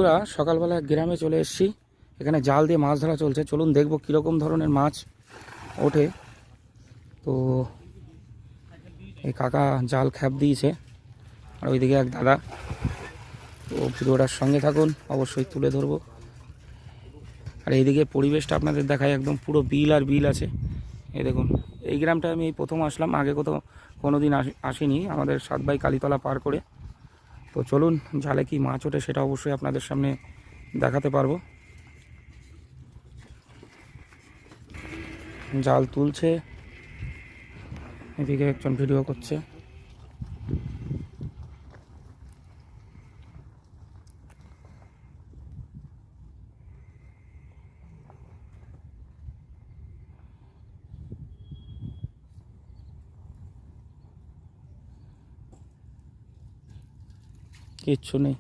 বন্ধুরা সকালবেলা গ্রামে চলে এসেছি। এখানে জাল দিয়ে মাছ ধরা চলছে। চলুন দেখব কীরকম ধরনের মাছ ওঠে। তো এই কাকা জাল খ্যাপ দিয়েছে আর ওইদিকে এক দাদা। তো ভিডিওটার সঙ্গে থাকুন, অবশ্যই তুলে ধরবো। আর এইদিকে পরিবেশটা আপনাদের দেখায়, একদম পুরো বিল আর বিল আছে। এই দেখুন, এই গ্রামটা আমি এই প্রথম আসলাম, আগে কোনো দিন আসিনি, আমাদের 7 বাই কালীতলা পার করে। তো চলুন জালে কি মাছ ওঠে সেটা অবশ্যই আপনাদের সামনে দেখাতে পারবো। জাল তুলছে, এদিকে একজন ভিডিও করছে। কিচ্ছু নেই।